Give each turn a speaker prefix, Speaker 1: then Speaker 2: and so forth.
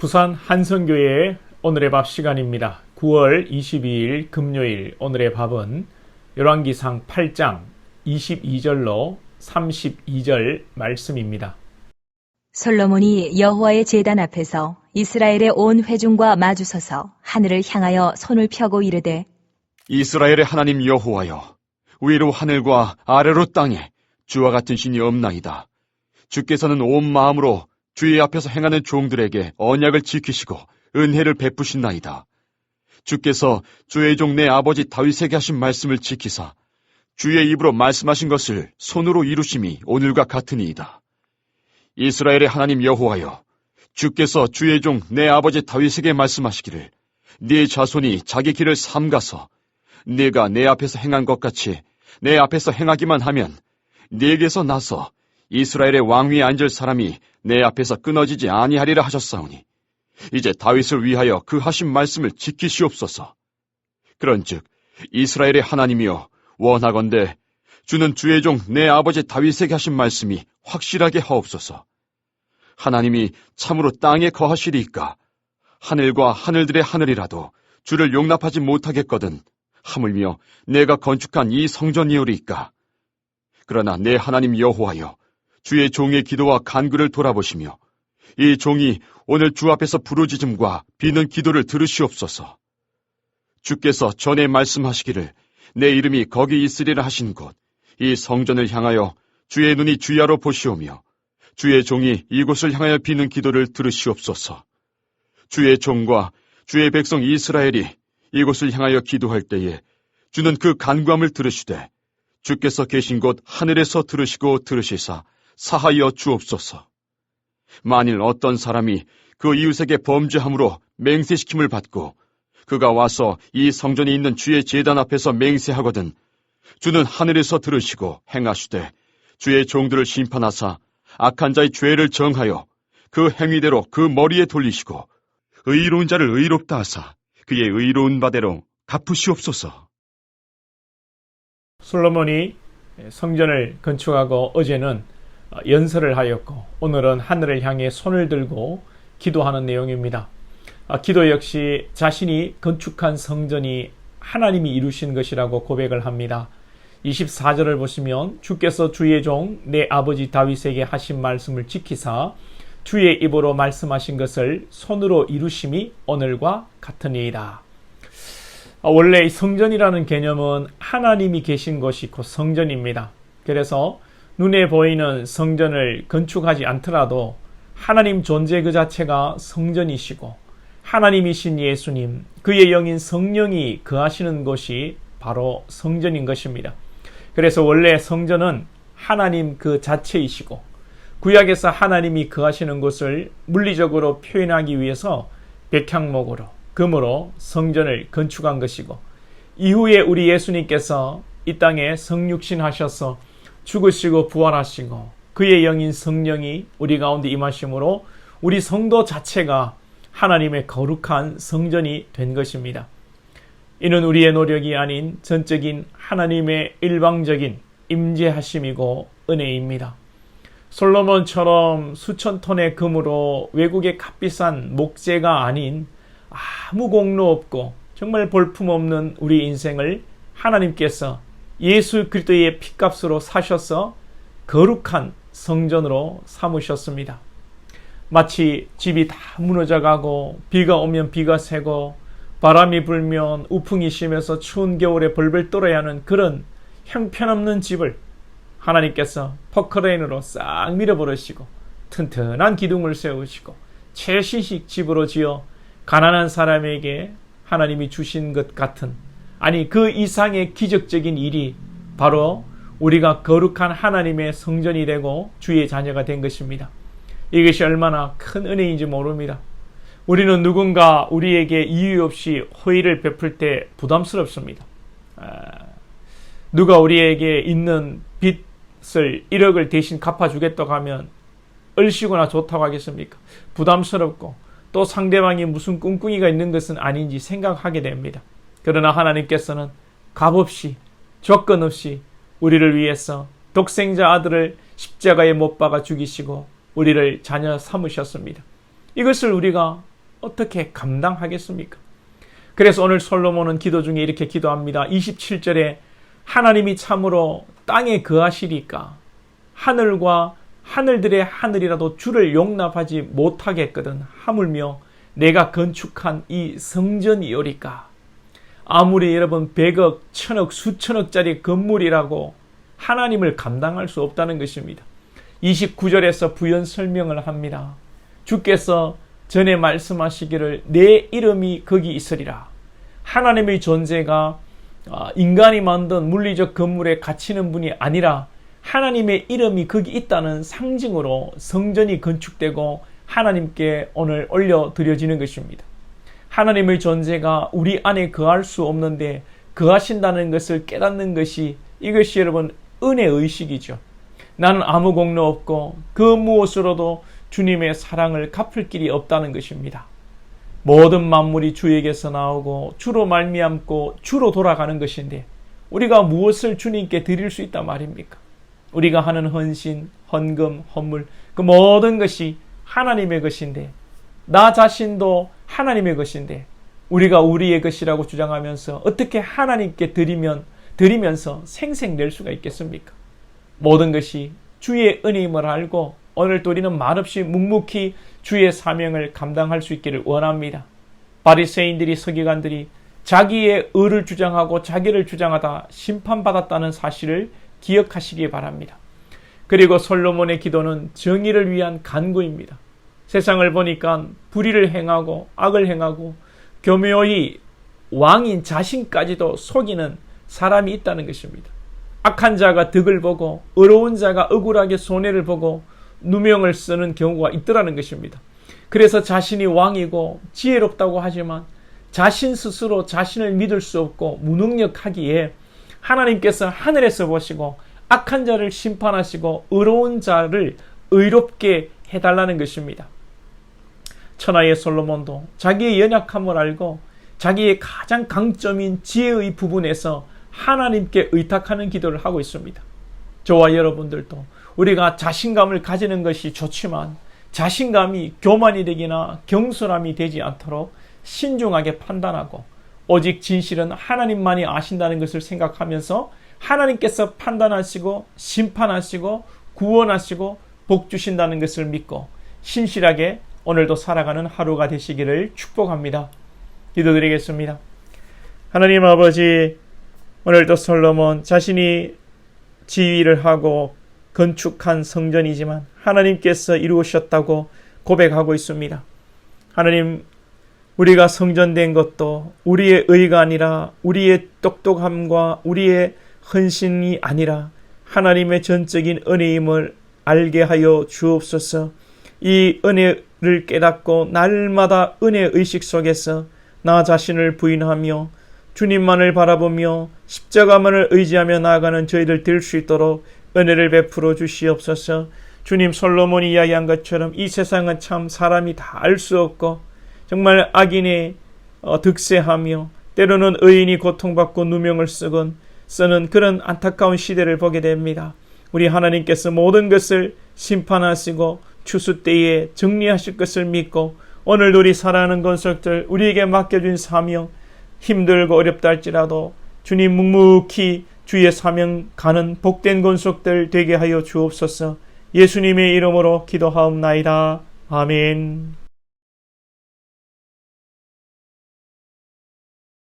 Speaker 1: 부산 한성교회의 오늘의 밥 시간입니다. 9월 22일 금요일 오늘의 밥은 열왕기상 8장 22절로 32절 말씀입니다.
Speaker 2: 솔로몬이 여호와의 제단 앞에서 이스라엘의 온 회중과 마주서서 하늘을 향하여 손을 펴고 이르되
Speaker 3: 이스라엘의 하나님 여호와여, 위로 하늘과 아래로 땅에 주와 같은 신이 없나이다. 주께서는 온 마음으로 주의 앞에서 행하는 종들에게 언약을 지키시고 은혜를 베푸신나이다. 주께서 주의 종 내 아버지 다윗에게 하신 말씀을 지키사 주의 입으로 말씀하신 것을 손으로 이루심이 오늘과 같으니이다. 이스라엘의 하나님 여호와여, 주께서 주의 종 내 아버지 다윗에게 말씀하시기를 네 자손이 자기 길을 삼가서 네가 내 앞에서 행한 것 같이 내 앞에서 행하기만 하면 네게서 나서 이스라엘의 왕위에 앉을 사람이 내 앞에서 끊어지지 아니하리라 하셨사오니 이제 다윗을 위하여 그 하신 말씀을 지키시옵소서. 그런즉 이스라엘의 하나님이여, 원하건대 주는 주의 종 내 아버지 다윗에게 하신 말씀이 확실하게 하옵소서. 하나님이 참으로 땅에 거하시리이까 하늘과 하늘들의 하늘이라도 주를 용납하지 못하겠거든 하물며 내가 건축한 이 성전이오리이까. 그러나 내 하나님 여호와여, 주의 종의 기도와 간구를 돌아보시며 이 종이 오늘 주 앞에서 부르짖음과 비는 기도를 들으시옵소서. 주께서 전에 말씀하시기를 내 이름이 거기 있으리라 하신 곳 이 성전을 향하여 주의 눈이 주야로 보시오며 주의 종이 이곳을 향하여 비는 기도를 들으시옵소서. 주의 종과 주의 백성 이스라엘이 이곳을 향하여 기도할 때에 주는 그 간구함을 들으시되 주께서 계신 곳 하늘에서 들으시고 들으시사 사하여 주옵소서. 만일 어떤 사람이 그 이웃에게 범죄함으로 맹세시킴을 받고 그가 와서 이 성전에 있는 주의 제단 앞에서 맹세하거든 주는 하늘에서 들으시고 행하시되 주의 종들을 심판하사 악한 자의 죄를 정하여 그 행위대로 그 머리에 돌리시고 의로운 자를 의롭다 하사 그의 의로운 바대로 갚으시옵소서.
Speaker 1: 솔로몬이 성전을 건축하고 어제는 연설을 하였고 오늘은 하늘을 향해 손을 들고 기도하는 내용입니다. 기도 역시 자신이 건축한 성전이 하나님이 이루신 것이라고 고백을 합니다. 24절을 보시면 주께서 주의 종 내 아버지 다윗에게 하신 말씀을 지키사 주의 입으로 말씀하신 것을 손으로 이루심이 오늘과 같으니이다. 원래 성전이라는 개념은 하나님이 계신 곳이 곧 성전입니다. 그래서 눈에 보이는 성전을 건축하지 않더라도 하나님 존재 그 자체가 성전이시고 하나님이신 예수님, 그의 영인 성령이 거하시는 곳이 바로 성전인 것입니다. 그래서 원래 성전은 하나님 그 자체이시고 구약에서 하나님이 거하시는 곳을 물리적으로 표현하기 위해서 백향목으로, 금으로 성전을 건축한 것이고 이후에 우리 예수님께서 이 땅에 성육신하셔서 죽으시고 부활하시고 그의 영인 성령이 우리 가운데 임하심으로 우리 성도 자체가 하나님의 거룩한 성전이 된 것입니다. 이는 우리의 노력이 아닌 전적인 하나님의 일방적인 임재하심이고 은혜입니다. 솔로몬처럼 수천 톤의 금으로 외국의 값비싼 목재가 아닌 아무 공로 없고 정말 볼품없는 우리 인생을 하나님께서 예수 그리스도의 피값으로 사셔서 거룩한 성전으로 삼으셨습니다. 마치 집이 다 무너져가고 비가 오면 비가 새고 바람이 불면 우풍이 심해서 추운 겨울에 벌벌 떨어야 하는 그런 형편없는 집을 하나님께서 포크레인으로 싹 밀어버리시고 튼튼한 기둥을 세우시고 최신식 집으로 지어 가난한 사람에게 하나님이 주신 것 같은, 아니 그 이상의 기적적인 일이 바로 우리가 거룩한 하나님의 성전이 되고 주의 자녀가 된 것입니다. 이것이 얼마나 큰 은혜인지 모릅니다. 우리는 누군가 우리에게 이유 없이 호의를 베풀 때 부담스럽습니다. 누가 우리에게 있는 빚을 1억을 대신 갚아주겠다고 하면 얼씨구나 좋다고 하겠습니까? 부담스럽고 또 상대방이 무슨 꿍꿍이가 있는 것은 아닌지 생각하게 됩니다. 그러나 하나님께서는 값없이 조건 없이 우리를 위해서 독생자 아들을 십자가에 못 박아 죽이시고 우리를 자녀 삼으셨습니다. 이것을 우리가 어떻게 감당하겠습니까? 그래서 오늘 솔로몬은 기도 중에 이렇게 기도합니다. 27절에 하나님이 참으로 땅에 거하시리까 하늘과 하늘들의 하늘이라도 주를 용납하지 못하겠거든 하물며 내가 건축한 이 성전이오리까. 아무리 여러분 100억, 1000억, 수천억짜리 건물이라고 하나님을 감당할 수 없다는 것입니다. 29절에서 부연 설명을 합니다. 주께서 전에 말씀하시기를 내 이름이 거기 있으리라. 하나님의 존재가 인간이 만든 물리적 건물에 갇히는 분이 아니라 하나님의 이름이 거기 있다는 상징으로 성전이 건축되고 하나님께 오늘 올려드려지는 것입니다. 하나님의 존재가 우리 안에 거할 수 없는데 거하신다는 것을 깨닫는 것이 이것이 여러분 은혜의식이죠. 나는 아무 공로 없고 그 무엇으로도 주님의 사랑을 갚을 길이 없다는 것입니다. 모든 만물이 주에게서 나오고 주로 말미암고 주로 돌아가는 것인데 우리가 무엇을 주님께 드릴 수 있단 말입니까? 우리가 하는 헌신, 헌금, 헌물 그 모든 것이 하나님의 것인데 나 자신도 하나님의 것인데 우리가 우리의 것이라고 주장하면서 어떻게 하나님께 드리면서 생색 낼 수가 있겠습니까? 모든 것이 주의 은혜임을 알고 오늘도 우리는 말없이 묵묵히 주의 사명을 감당할 수 있기를 원합니다. 바리새인들이 서기관들이 자기의 의를 주장하고 자기를 주장하다 심판받았다는 사실을 기억하시기 바랍니다. 그리고 솔로몬의 기도는 정의를 위한 간구입니다. 세상을 보니까 불의를 행하고 악을 행하고 교묘히 왕인 자신까지도 속이는 사람이 있다는 것입니다. 악한 자가 덕을 보고 의로운 자가 억울하게 손해를 보고 누명을 쓰는 경우가 있더라는 것입니다. 그래서 자신이 왕이고 지혜롭다고 하지만 자신 스스로 자신을 믿을 수 없고 무능력하기에 하나님께서 하늘에서 보시고 악한 자를 심판하시고 의로운 자를 의롭게 해달라는 것입니다. 천하의 솔로몬도 자기의 연약함을 알고 자기의 가장 강점인 지혜의 부분에서 하나님께 의탁하는 기도를 하고 있습니다. 저와 여러분들도 우리가 자신감을 가지는 것이 좋지만 자신감이 교만이 되거나 경솔함이 되지 않도록 신중하게 판단하고 오직 진실은 하나님만이 아신다는 것을 생각하면서 하나님께서 판단하시고 심판하시고 구원하시고 복 주신다는 것을 믿고 신실하게 오늘도 살아가는 하루가 되시기를 축복합니다. 기도드리겠습니다. 하나님 아버지, 오늘도 솔로몬 자신이 지휘를 하고 건축한 성전이지만 하나님께서 이루셨다고 고백하고 있습니다. 하나님, 우리가 성전된 것도 우리의 의가 아니라 우리의 똑똑함과 우리의 헌신이 아니라 하나님의 전적인 은혜임을 알게 하여 주옵소서. 이 은혜를 깨닫고 날마다 은혜 의식 속에서 나 자신을 부인하며 주님만을 바라보며 십자가만을 의지하며 나아가는 저희들 될 수 있도록 은혜를 베풀어 주시옵소서. 주님, 솔로몬이 이야기한 것처럼 이 세상은 참 사람이 다 알 수 없고 정말 악인의 득세하며 때로는 의인이 고통받고 누명을 쓰는 그런 안타까운 시대를 보게 됩니다. 우리 하나님께서 모든 것을 심판하시고 추수 때에 정리하실 것을 믿고 오늘도 우리 살아가는 건속들 우리에게 맡겨준 사명 힘들고 어렵다 할지라도 주님 묵묵히 주의 사명 가는 복된 건속들 되게 하여 주옵소서. 예수님의 이름으로 기도하옵나이다. 아멘.